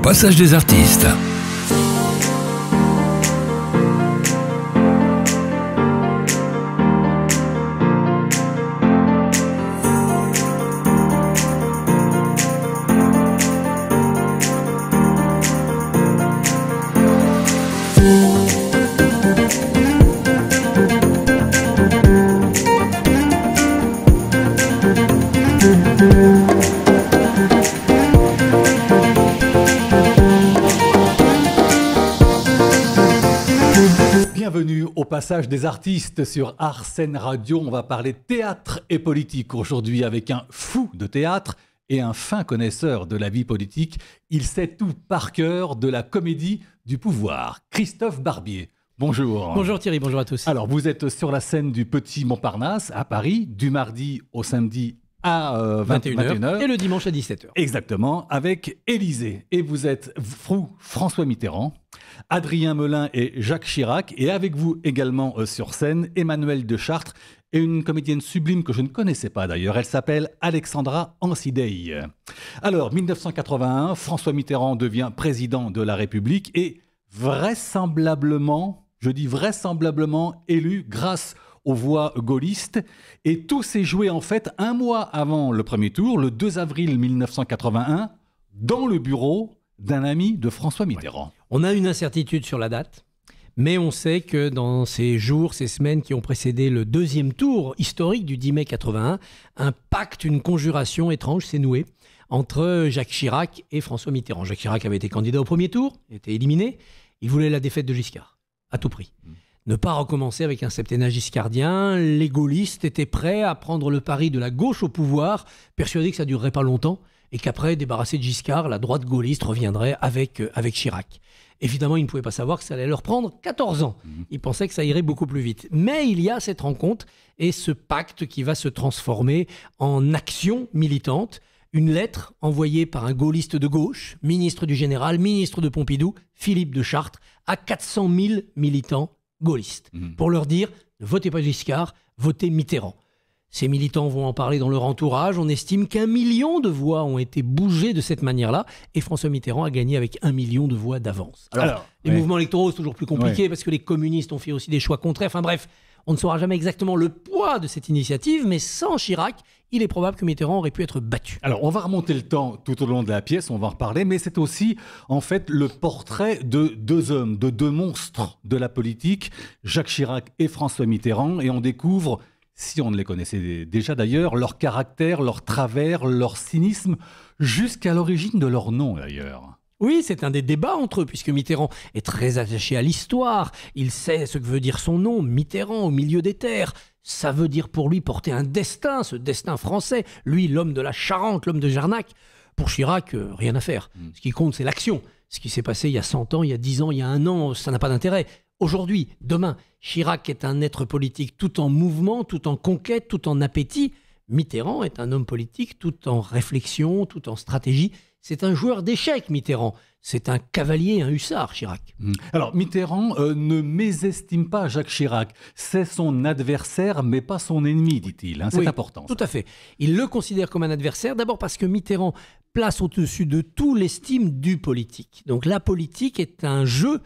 passage des artistes. Bienvenue au passage des artistes sur Arsène Radio. On va parler théâtre et politique aujourd'hui avec un fou de théâtre et un fin connaisseur de la vie politique. Il sait tout par cœur de la comédie du pouvoir. Christophe Barbier, bonjour. Bonjour Thierry, bonjour à tous. Alors, vous êtes sur la scène du Petit Montparnasse à Paris, du mardi au samedi à 21h. Et le dimanche à 17h. Exactement, avec Élysée. Et vous êtes François Mitterrand, Adrien Melin et Jacques Chirac. Et avec vous également sur scène, Emmanuelle de Chartres et une comédienne sublime que je ne connaissais pas d'ailleurs. Elle s'appelle Alexandra Ansidei. Alors, 1981, François Mitterrand devient président de la République et vraisemblablement, je dis vraisemblablement, élu grâce aux voix gaullistes. Et tout s'est joué en fait un mois avant le premier tour, le 2 avril 1981, dans le bureau d'un ami de François Mitterrand. On a une incertitude sur la date, mais on sait que dans ces jours, ces semaines qui ont précédé le deuxième tour historique du 10 mai 81, un pacte, une conjuration étrange s'est noué entre Jacques Chirac et François Mitterrand. Jacques Chirac avait été candidat au premier tour, était éliminé. Il voulait la défaite de Giscard, à tout prix. Ne pas recommencer avec un septennat giscardien. Les gaullistes étaient prêts à prendre le pari de la gauche au pouvoir, persuadés que ça ne durerait pas longtemps et qu'après, débarrassé de Giscard, la droite gaulliste reviendrait avec Chirac. Évidemment, ils ne pouvaient pas savoir que ça allait leur prendre 14 ans. Ils pensaient que ça irait beaucoup plus vite. Mais il y a cette rencontre et ce pacte qui va se transformer en action militante. Une lettre envoyée par un gaulliste de gauche, ministre du Général, ministre de Pompidou, Philippe de Chartres, à 400 000 militants gaullistes, pour leur dire ne votez pas Giscard, votez Mitterrand. Ces militants vont en parler dans leur entourage. On estime qu'1 million de voix ont été bougées de cette manière-là et François Mitterrand a gagné avec 1 million de voix d'avance. Alors les mouvements électoraux, c'est toujours plus compliqué parce que les communistes ont fait aussi des choix contraires. Enfin bref, on ne saura jamais exactement le poids de cette initiative, mais sans Chirac, il est probable que Mitterrand aurait pu être battu. Alors, on va remonter le temps tout au long de la pièce, on va en reparler, mais c'est aussi, en fait, le portrait de deux hommes, de deux monstres de la politique, Jacques Chirac et François Mitterrand, et on découvre, si on ne les connaissait déjà d'ailleurs, leur caractère, leur travers, leur cynisme, jusqu'à l'origine de leur nom d'ailleurs. Oui, c'est un des débats entre eux, puisque Mitterrand est très attaché à l'histoire. Il sait ce que veut dire son nom, Mitterrand, au milieu des terres. Ça veut dire pour lui porter un destin, ce destin français. Lui, l'homme de la Charente, l'homme de Jarnac. Pour Chirac, rien à faire. Ce qui compte, c'est l'action. Ce qui s'est passé il y a 100 ans, il y a 10 ans, il y a 1 an, ça n'a pas d'intérêt. Aujourd'hui, demain, Chirac est un être politique tout en mouvement, tout en conquête, tout en appétit. Mitterrand est un homme politique tout en réflexion, tout en stratégie. C'est un joueur d'échecs, Mitterrand. C'est un cavalier, un hussard, Chirac. Alors, Mitterrand ne mésestime pas Jacques Chirac. C'est son adversaire, mais pas son ennemi, dit-il. C'est important. Tout à fait. Il le considère comme un adversaire, d'abord parce que Mitterrand place au-dessus de tout l'estime du politique. Donc la politique est un jeu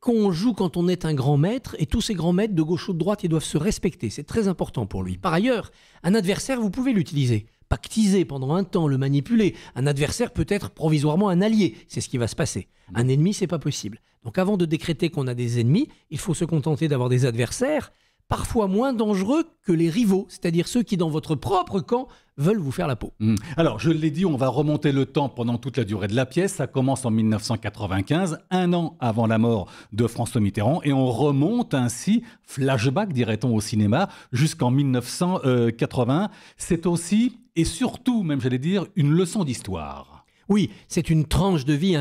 qu'on joue quand on est un grand maître, et tous ces grands maîtres de gauche ou de droite, ils doivent se respecter. C'est très important pour lui. Par ailleurs, un adversaire, vous pouvez l'utiliser. Pactiser pendant un temps, le manipuler. Un adversaire peut être provisoirement un allié, c'est ce qui va se passer. Un ennemi, c'est pas possible. Donc avant de décréter qu'on a des ennemis, il faut se contenter d'avoir des adversaires, parfois moins dangereux que les rivaux, c'est-à-dire ceux qui, dans votre propre camp, veulent vous faire la peau. Alors, je l'ai dit, on va remonter le temps pendant toute la durée de la pièce. Ça commence en 1995, 1 an avant la mort de François Mitterrand, et on remonte ainsi, flashback dirait-on au cinéma, jusqu'en 1980. C'est aussi, et surtout, même j'allais dire, une leçon d'histoire. Oui, c'est une tranche de vie,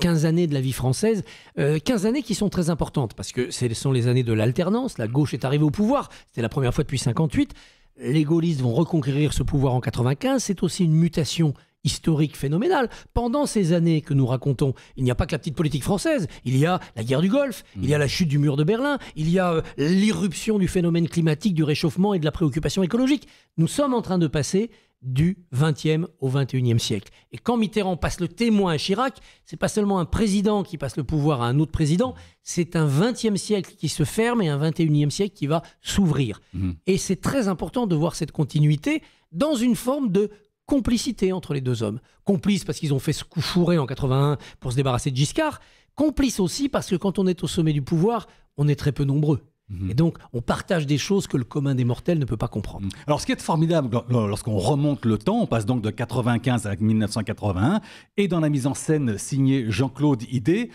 15 années de la vie française, 15 années qui sont très importantes, parce que ce sont les années de l'alternance, la gauche est arrivée au pouvoir, c'était la première fois depuis 58, les gaullistes vont reconquérir ce pouvoir en 95, c'est aussi une mutation historique phénoménal. Pendant ces années que nous racontons, il n'y a pas que la petite politique française, il y a la guerre du Golfe, il y a la chute du mur de Berlin, il y a l'irruption du phénomène climatique, du réchauffement et de la préoccupation écologique. Nous sommes en train de passer du XXe au XXIe siècle. Et quand Mitterrand passe le témoin à Chirac, c'est pas seulement un président qui passe le pouvoir à un autre président, c'est un XXe siècle qui se ferme et un XXIe siècle qui va s'ouvrir. Et c'est très important de voir cette continuité dans une forme de complicité entre les deux hommes. Complices parce qu'ils ont fait ce coup fourré en 81 pour se débarrasser de Giscard, complices aussi parce que quand on est au sommet du pouvoir, on est très peu nombreux. Et donc, on partage des choses que le commun des mortels ne peut pas comprendre. Alors, ce qui est formidable, lorsqu'on remonte le temps, on passe donc de 95 à 1981, et dans la mise en scène signée Jean-Claude Idé,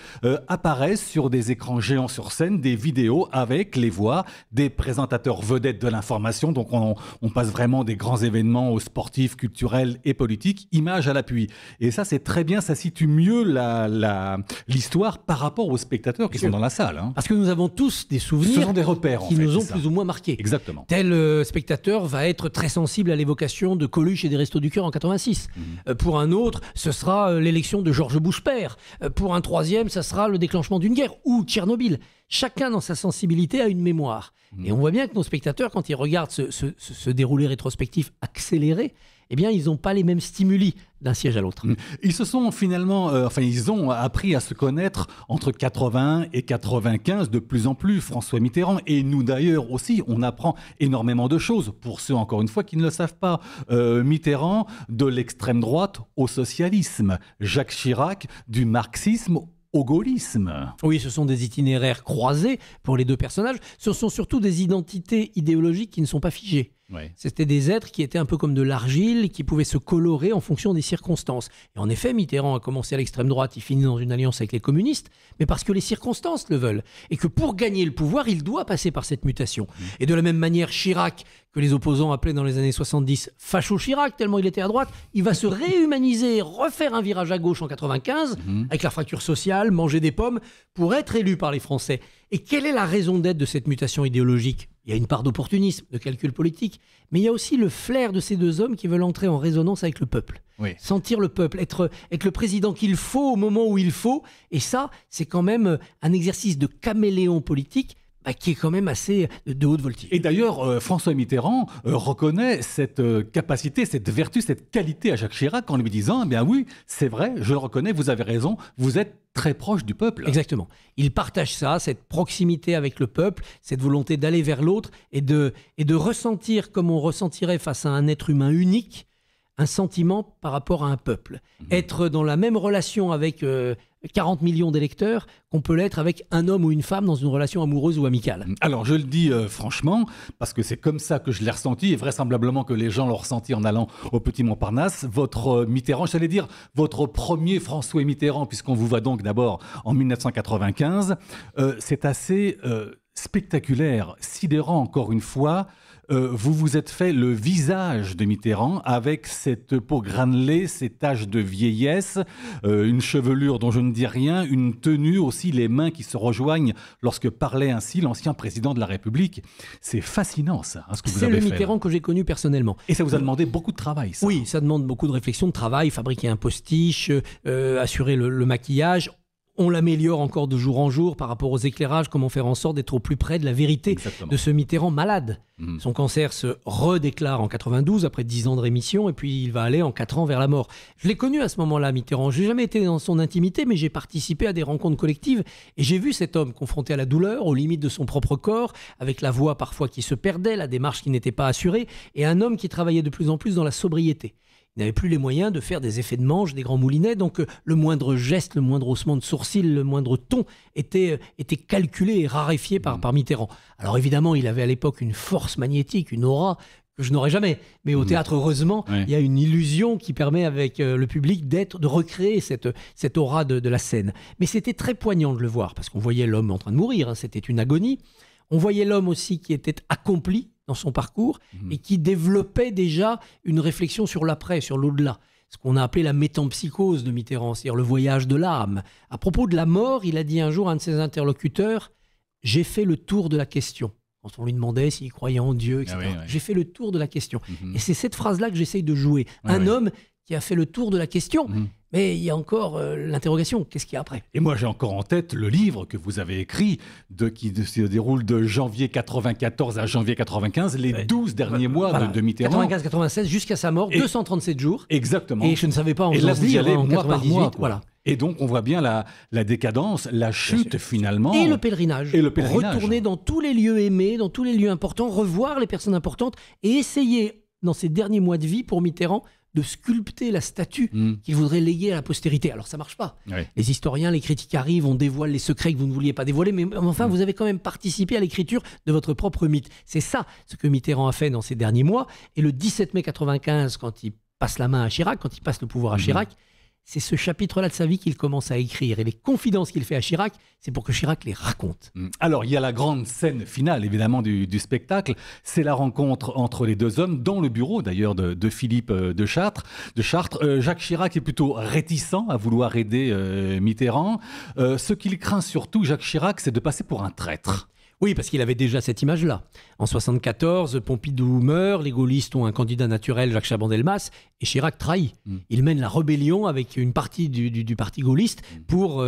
apparaissent sur des écrans géants sur scène des vidéos avec les voix des présentateurs vedettes de l'information. Donc, on passe vraiment des grands événements aux sportifs, culturels et politiques, images à l'appui. Et ça, c'est très bien, ça situe mieux l'histoire par rapport aux spectateurs qui sont dans la salle. Parce que nous avons tous des souvenirs. Ce sont des repères, qui nous ont plus ou moins marqués. Exactement. Tel spectateur va être très sensible à l'évocation de Coluche et des Restos du Cœur en 86. Pour un autre, ce sera l'élection de Georges Bush père. Pour un troisième, ça sera le déclenchement d'une guerre ou Tchernobyl. Chacun dans sa sensibilité a une mémoire. Et on voit bien que nos spectateurs, quand ils regardent ce déroulé rétrospectif accéléré, eh bien, ils n'ont pas les mêmes stimuli d'un siège à l'autre. Ils se sont finalement, ils ont appris à se connaître entre 81 et 95 de plus en plus, François Mitterrand. Et nous d'ailleurs aussi, on apprend énormément de choses. Pour ceux, encore une fois, qui ne le savent pas, Mitterrand, de l'extrême droite au socialisme. Jacques Chirac, du marxisme au gaullisme. Oui, ce sont des itinéraires croisés pour les deux personnages. Ce sont surtout des identités idéologiques qui ne sont pas figées. Ouais. C'était des êtres qui étaient un peu comme de l'argile, qui pouvaient se colorer en fonction des circonstances. Et en effet, Mitterrand a commencé à l'extrême droite, il finit dans une alliance avec les communistes, mais parce que les circonstances le veulent. Et que pour gagner le pouvoir, il doit passer par cette mutation. Et de la même manière, Chirac, que les opposants appelaient dans les années 70 Facho Chirac, tellement il était à droite, il va se réhumaniser, refaire un virage à gauche en 95, avec la fracture sociale, manger des pommes, pour être élu par les Français. Et quelle est la raison d'être de cette mutation idéologique ? Il y a une part d'opportunisme, de calcul politique, mais il y a aussi le flair de ces deux hommes qui veulent entrer en résonance avec le peuple. Oui. Sentir le peuple, être le président qu'il faut au moment où il faut. Et ça, c'est quand même un exercice de caméléon politique qui est quand même assez de haute voltige. Et d'ailleurs, François Mitterrand reconnaît cette capacité, cette vertu, cette qualité à Jacques Chirac en lui disant « Eh bien oui, c'est vrai, je le reconnais, vous avez raison, vous êtes très proche du peuple. » Exactement. Il partage ça, cette proximité avec le peuple, cette volonté d'aller vers l'autre et de ressentir comme on ressentirait face à un être humain unique, un sentiment par rapport à un peuple. Être dans la même relation avec 40 millions d'électeurs qu'on peut l'être avec un homme ou une femme dans une relation amoureuse ou amicale. Alors je le dis franchement, parce que c'est comme ça que je l'ai ressenti, et vraisemblablement que les gens l'ont ressenti en allant au Petit Montparnasse, votre Mitterrand, j'allais dire votre premier François Mitterrand, puisqu'on vous voit donc d'abord en 1995, c'est assez spectaculaire, sidérant encore une fois. Vous vous êtes fait le visage de Mitterrand avec cette peau granulée, ces taches de vieillesse, une chevelure dont je ne dis rien, une tenue aussi, les mains qui se rejoignent lorsque parlait ainsi l'ancien président de la République. C'est fascinant ça, ce que vous avez fait. C'est le Mitterrand que j'ai connu personnellement. Et ça vous a demandé beaucoup de travail, ça. Oui, ça demande beaucoup de réflexion, de travail, fabriquer un postiche, assurer le maquillage. On l'améliore encore de jour en jour par rapport aux éclairages, comment faire en sorte d'être au plus près de la vérité. Exactement. De ce Mitterrand malade. Son cancer se redéclare en 92 après 10 ans de rémission et puis il va aller en 4 ans vers la mort. Je l'ai connu à ce moment-là, Mitterrand. Je n'ai jamais été dans son intimité, mais j'ai participé à des rencontres collectives et j'ai vu cet homme confronté à la douleur, aux limites de son propre corps, avec la voix parfois qui se perdait, la démarche qui n'était pas assurée, et un homme qui travaillait de plus en plus dans la sobriété. Il n'avait plus les moyens de faire des effets de manche, des grands moulinets, donc le moindre geste, le moindre haussement de sourcil, le moindre ton était calculé et raréfié par Mitterrand. Alors évidemment, il avait à l'époque une force magnétique, une aura que je n'aurais jamais. Mais au théâtre, heureusement, il y a une illusion qui permet avec le public de recréer cette aura de la scène. Mais c'était très poignant de le voir, parce qu'on voyait l'homme en train de mourir, c'était une agonie. On voyait l'homme aussi qui était accompli dans son parcours et qui développait déjà une réflexion sur l'après, sur l'au-delà. Ce qu'on a appelé la métempsychose de Mitterrand, c'est-à-dire le voyage de l'âme. À propos de la mort, il a dit un jour à un de ses interlocuteurs « J'ai fait le tour de la question ». Quand on lui demandait s'il croyait en Dieu, etc. J'ai fait le tour de la question. Et c'est cette phrase-là que j'essaye de jouer. Un homme qui a fait le tour de la question. Mhm. Mais il y a encore l'interrogation, qu'est-ce qu'il y a après? Et moi, j'ai encore en tête le livre que vous avez écrit, qui se déroule de janvier 94 à janvier 95, les 12 derniers mois Voilà. de Mitterrand. 95-96 jusqu'à sa mort, 237 jours. Exactement. Et je ne savais pas en Et faisant là, ce vous y livre, allez en mois par 98, mois, quoi. voilà. Et donc, on voit bien la décadence, la chute finalement. Et le pèlerinage. Et le pèlerinage. Retourner dans tous les lieux aimés, dans tous les lieux importants, revoir les personnes importantes et essayer, dans ces derniers mois de vie pour Mitterrand, de sculpter la statue qu'il voudrait léguer à la postérité. Alors ça marche pas. Ouais. Les historiens, les critiques arrivent, on dévoile les secrets que vous ne vouliez pas dévoiler, mais enfin vous avez quand même participé à l'écriture de votre propre mythe. C'est ça ce que Mitterrand a fait dans ces derniers mois. Et le 17 mai 95, quand il passe la main à Chirac, quand il passe le pouvoir à Chirac, c'est ce chapitre-là de sa vie qu'il commence à écrire. Et les confidences qu'il fait à Chirac, c'est pour que Chirac les raconte. Alors, il y a la grande scène finale, évidemment, du spectacle. C'est la rencontre entre les deux hommes, dans le bureau, d'ailleurs, de Philippe de Chartres. Jacques Chirac est plutôt réticent à vouloir aider Mitterrand. Ce qu'il craint surtout, Jacques Chirac, c'est de passer pour un traître. Oui, parce qu'il avait déjà cette image-là. En 74, Pompidou meurt, les gaullistes ont un candidat naturel, Jacques Chaban-Delmas, et Chirac trahit. Il mène la rébellion avec une partie du parti gaulliste pour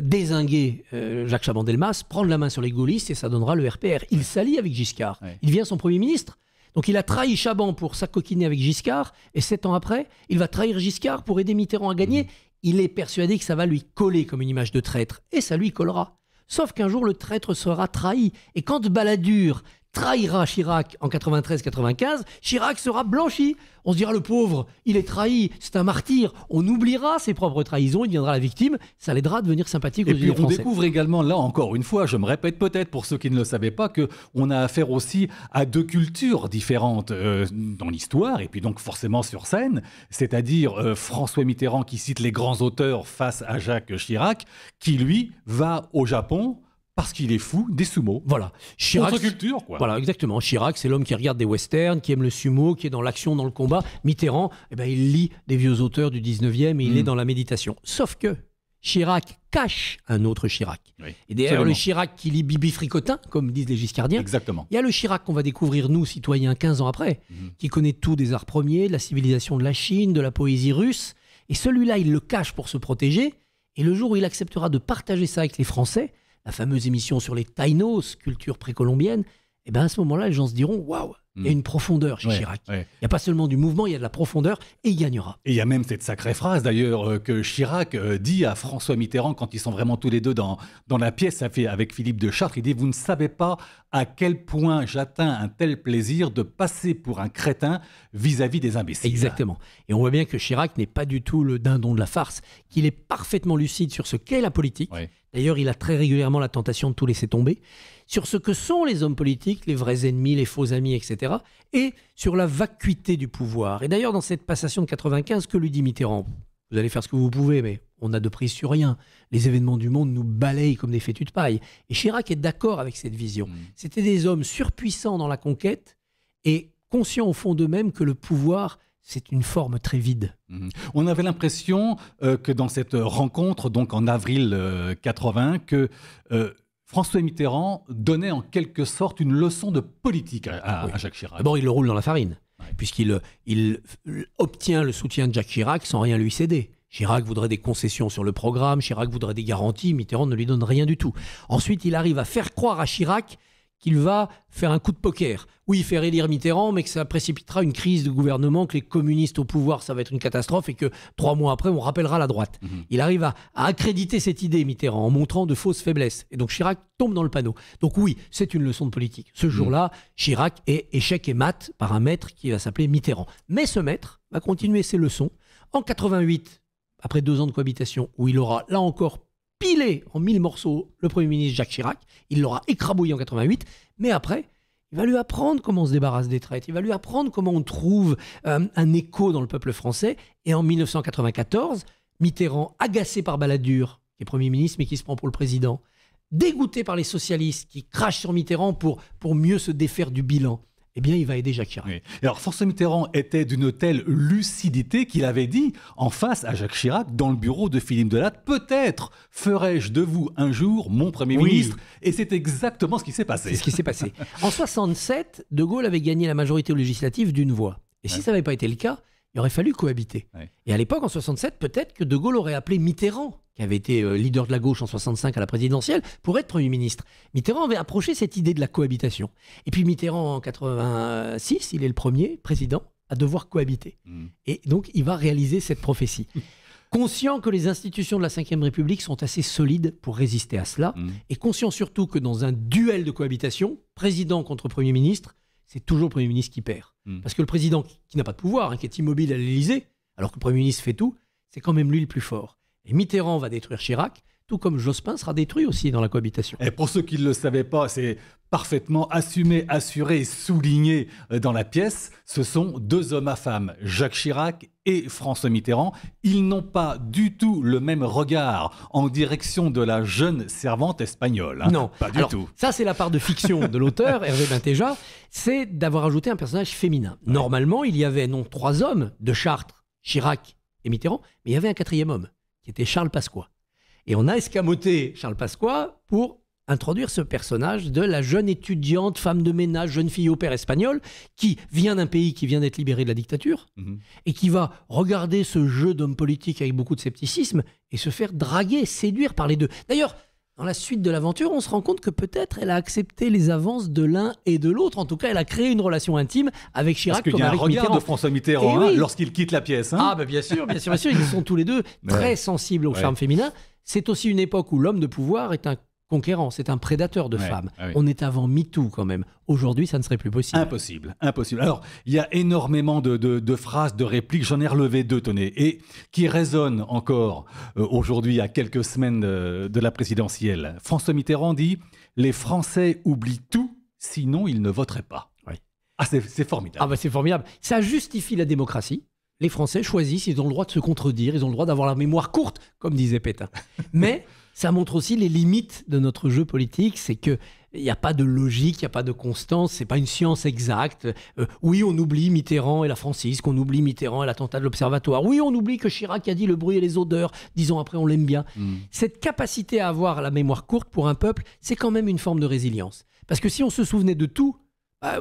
dézinguer Jacques Chaban-Delmas, prendre la main sur les gaullistes, et ça donnera le RPR. Il s'allie avec Giscard. Ouais. Il devient son Premier ministre. Donc il a trahi Chaban pour s'acoquiner avec Giscard, et 7 ans après, il va trahir Giscard pour aider Mitterrand à gagner. Il est persuadé que ça va lui coller comme une image de traître, et ça lui collera. Sauf qu'un jour, le traître sera trahi. Et quand Balladur trahira Chirac en 93-95, Chirac sera blanchi. On se dira, le pauvre, il est trahi, c'est un martyr. On oubliera ses propres trahisons, il deviendra la victime. Ça l'aidera à devenir sympathique aux Et puis, yeux on français. découvre également, là encore une fois, je me répète peut-être pour ceux qui ne le savaient pas, qu'on a affaire aussi à deux cultures différentes dans l'histoire, et puis donc forcément sur scène, c'est-à-dire François Mitterrand qui cite les grands auteurs face à Jacques Chirac, qui lui va au Japon parce qu'il est fou des sumo. Voilà. Chirac, Contre-culture, quoi. voilà, exactement. Chirac, c'est l'homme qui regarde des westerns, qui aime le sumo, qui est dans l'action, dans le combat. Mitterrand, eh ben, il lit des vieux auteurs du 19e et il est dans la méditation. Sauf que Chirac cache un autre Chirac. Oui, Et derrière absolument. le Chirac qui lit Bibi Fricotin, comme disent les giscardiens, Exactement. il y a le Chirac qu'on va découvrir, nous, citoyens, 15 ans après, qui connaît tout des arts premiers, de la civilisation de la Chine, de la poésie russe. Et celui-là, il le cache pour se protéger. Et le jour où il acceptera de partager ça avec les Français, la fameuse émission sur les Taïnos, culture précolombienne, et ben à ce moment-là, les gens se diront, waouh, il y a une profondeur chez Ouais, Chirac. ouais. Il n'y a pas seulement du mouvement, il y a de la profondeur et il gagnera. Et il y a même cette sacrée phrase d'ailleurs que Chirac dit à François Mitterrand quand ils sont vraiment tous les deux dans la pièce avec Philippe de Chartres. Il dit « Vous ne savez pas à quel point j'atteins un tel plaisir de passer pour un crétin vis-à-vis des imbéciles. » Exactement. Et on voit bien que Chirac n'est pas du tout le dindon de la farce, qu'il est parfaitement lucide sur ce qu'est la politique. Ouais. D'ailleurs, il a très régulièrement la tentation de tout laisser tomber, sur ce que sont les hommes politiques, les vrais ennemis, les faux amis, etc. Et sur la vacuité du pouvoir. Et d'ailleurs, dans cette passation de 95, que lui dit Mitterrand ? Vous allez faire ce que vous pouvez, mais on n'a de prise sur rien. Les événements du monde nous balayent comme des fétus de paille. Et Chirac est d'accord avec cette vision. C'était des hommes surpuissants dans la conquête et conscients au fond d'eux-mêmes que le pouvoir, c'est une forme très vide. On avait l'impression que dans cette rencontre, donc en avril 80, que François Mitterrand donnait en quelque sorte une leçon de politique à Jacques Chirac. D'abord, il le roule dans la farine, puisqu'il obtient le soutien de Jacques Chirac sans rien lui céder. Chirac voudrait des concessions sur le programme, Chirac voudrait des garanties, Mitterrand ne lui donne rien du tout. Ensuite, il arrive à faire croire à Chirac qu'il va faire un coup de poker. Oui, faire élire Mitterrand, mais que ça précipitera une crise de gouvernement, que les communistes au pouvoir, ça va être une catastrophe et que 3 mois après, on rappellera la droite. Il arrive à accréditer cette idée, Mitterrand, en montrant de fausses faiblesses. Et donc Chirac tombe dans le panneau. Donc oui, c'est une leçon de politique. Ce jour-là, Chirac est échec et mat par un maître qui va s'appeler Mitterrand. Mais ce maître va continuer ses leçons. En 88, après 2 ans de cohabitation, où il aura, là encore, pilé en 1000 morceaux le Premier ministre Jacques Chirac. Il l'aura écrabouillé en 88. Mais après, il va lui apprendre comment on se débarrasse des traites. Il va lui apprendre comment on trouve un écho dans le peuple français. Et en 1994, Mitterrand, agacé par Balladur, qui est Premier ministre mais qui se prend pour le président, dégoûté par les socialistes qui crachent sur Mitterrand pour mieux se défaire du bilan, eh bien, il va aider Jacques Chirac. Oui. Alors, François Mitterrand était d'une telle lucidité qu'il avait dit en face à Jacques Chirac, dans le bureau de Philippe Delatte, peut-être ferai-je de vous un jour mon Premier ministre. Et c'est exactement ce qui s'est passé. C'est ce qui s'est passé. En 67, De Gaulle avait gagné la majorité législative d'une voix. Et si ça n'avait pas été le cas, il aurait fallu cohabiter. Ouais. Et à l'époque, en 67, peut-être que De Gaulle aurait appelé Mitterrand, qui avait été leader de la gauche en 65 à la présidentielle, pour être Premier ministre. Mitterrand avait approché cette idée de la cohabitation. Et puis Mitterrand, en 86, il est le premier président à devoir cohabiter. Et donc, il va réaliser cette prophétie. Conscient que les institutions de la Ve République sont assez solides pour résister à cela, et conscient surtout que dans un duel de cohabitation, président contre Premier ministre, c'est toujours le Premier ministre qui perd. Parce que le président qui n'a pas de pouvoir, qui est immobile à l'Élysée, alors que le Premier ministre fait tout, c'est quand même lui le plus fort. Et Mitterrand va détruire Chirac, tout comme Jospin sera détruit aussi dans la cohabitation. Et pour ceux qui ne le savaient pas, c'est parfaitement assumé, assuré et souligné dans la pièce. Ce sont deux hommes à femmes, Jacques Chirac et François Mitterrand. Ils n'ont pas du tout le même regard en direction de la jeune servante espagnole. Non, pas du tout. Ça, c'est la part de fiction de l'auteur, Hervé Bentéja, c'est d'avoir ajouté un personnage féminin. Ouais. Normalement, il y avait non 3 hommes de Chartres, Chirac et Mitterrand, mais il y avait un 4e homme, qui était Charles Pasqua. Et on a escamoté Charles Pasqua pour introduire ce personnage de la jeune étudiante, femme de ménage, jeune fille au père espagnol, qui vient d'un pays qui vient d'être libéré de la dictature, et qui va regarder ce jeu d'homme politique avec beaucoup de scepticisme et se faire draguer, séduire par les deux. D'ailleurs, dans la suite de l'aventure, on se rend compte que peut-être elle a accepté les avances de l'un et de l'autre. En tout cas, elle a créé une relation intime avec Chirac. Parce qu'il y a un regard de François Mitterrand lorsqu'il quitte la pièce. Ah, bien sûr. Ils sont tous les deux très sensibles au charme féminin. C'est aussi une époque où l'homme de pouvoir est un conquérant, c'est un prédateur de femmes. On est avant MeToo quand même. Aujourd'hui, ça ne serait plus possible. Impossible. Alors, il y a énormément de phrases, de répliques. J'en ai relevé 2, tenez, et qui résonnent encore aujourd'hui, à quelques semaines de la présidentielle. François Mitterrand dit « Les Français oublient tout, sinon ils ne voteraient pas ». Ah, c'est formidable. Ah, c'est formidable. Ça justifie la démocratie. Les Français choisissent, ils ont le droit de se contredire, ils ont le droit d'avoir la mémoire courte, comme disait Pétain. Mais ça montre aussi les limites de notre jeu politique, c'est qu'il n'y a pas de logique, il n'y a pas de constance, c'est pas une science exacte. Oui, on oublie Mitterrand et la Francisque, on oublie Mitterrand et l'attentat de l'Observatoire. Oui, on oublie que Chirac a dit le bruit et les odeurs, 10 ans après on l'aime bien. Cette capacité à avoir la mémoire courte pour un peuple, c'est quand même une forme de résilience. Parce que si on se souvenait de tout,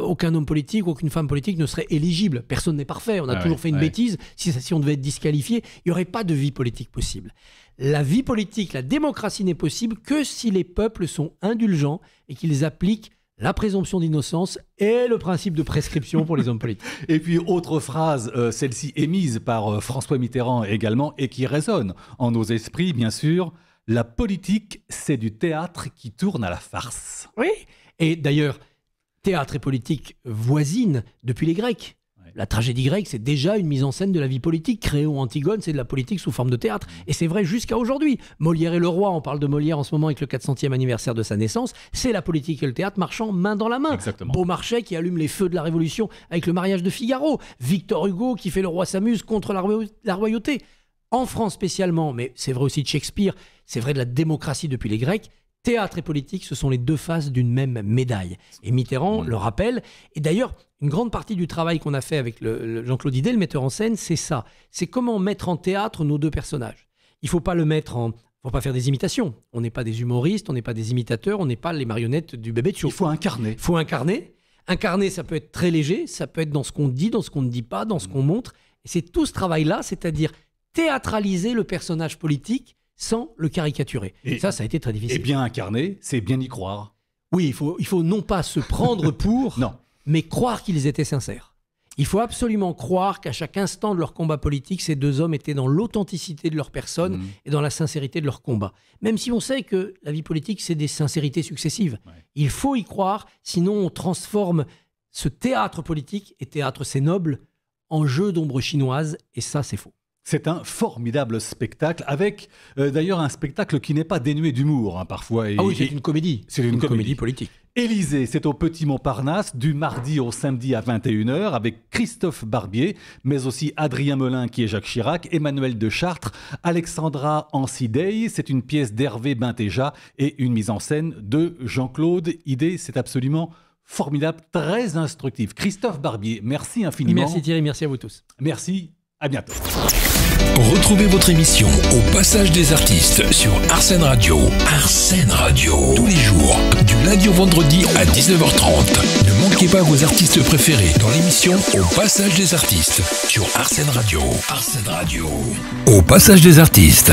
aucun homme politique, aucune femme politique ne serait éligible. Personne n'est parfait. On a toujours fait une bêtise. Si on devait être disqualifié, il n'y aurait pas de vie politique possible. La vie politique, la démocratie n'est possible que si les peuples sont indulgents et qu'ils appliquent la présomption d'innocence et le principe de prescription pour les hommes politiques. Et puis, autre phrase, celle-ci émise par François Mitterrand également, et qui résonne en nos esprits, bien sûr. La politique, c'est du théâtre qui tourne à la farce. Oui, et d'ailleurs, théâtre et politique voisinent depuis les Grecs. La tragédie grecque, c'est déjà une mise en scène de la vie politique. Créon, Antigone, c'est de la politique sous forme de théâtre. Et c'est vrai jusqu'à aujourd'hui. Molière et le roi, on parle de Molière en ce moment avec le 400e anniversaire de sa naissroyauté, c'est la politique et le théâtre marchant main dans la main. Exactement. Beaumarchais qui allume les feux de la Révolution avec le mariage de Figaro. Victor Hugo qui fait Le roi s'amuse contre la royauté. En France spécialement, mais c'est vrai aussi de Shakespeare, c'est vrai de la démocratie depuis les Grecs. Théâtre et politique, ce sont les deux faces d'une même médaille. Et Mitterrand le rappelle. Et d'ailleurs, une grande partie du travail qu'on a fait avec le Jean-Claude Idé, le metteur en scène, c'est ça. C'est comment mettre en théâtre nos deux personnages. Il ne faut pas faut pas faire des imitations. On n'est pas des humoristes, on n'est pas des imitateurs, on n'est pas les marionnettes du bébé de show. Il faut incarner. Il faut incarner. Incarner, ça peut être très léger, ça peut être dans ce qu'on dit, dans ce qu'on ne dit pas, dans ce qu'on montre. Et c'est tout ce travail-là, c'est-à-dire théâtraliser le personnage politique sans le caricaturer. Et ça a été très difficile. Et bien incarner, c'est bien y croire. Oui, il faut non pas se prendre pour, non, mais croire qu'ils étaient sincères. Il faut absolument croire qu'à chaque instant de leur combat politique, ces deux hommes étaient dans l'authenticité de leur personne et dans la sincérité de leur combat. Même si on sait que la vie politique, c'est des sincérités successives. Ouais. Il faut y croire, sinon on transforme ce théâtre politique, et théâtre c'est noble, en jeu d'ombre chinoise, et ça c'est faux. C'est un formidable spectacle, avec d'ailleurs un spectacle qui n'est pas dénué d'humour, parfois. Ah oui, c'est une comédie. C'est une comédie politique. Élysée, c'est au Petit Montparnasse, du mardi au samedi à 21h, avec Christophe Barbier, mais aussi Adrien Melin, qui est Jacques Chirac, Emmanuel de Chartres, Alexandra Ansidei. C'est une pièce d'Hervé Bentéja et une mise en scène de Jean-Claude Idé. C'est absolument formidable, très instructif. Christophe Barbier, merci infiniment. Merci Thierry, merci à vous tous. Merci, à bientôt. Retrouvez votre émission Au Passage des Artistes sur Arsène Radio. Arsène Radio, tous les jours, du lundi au vendredi à 19h30. Ne manquez pas vos artistes préférés dans l'émission Au Passage des Artistes sur Arsène Radio. Arsène Radio. Au Passage des Artistes.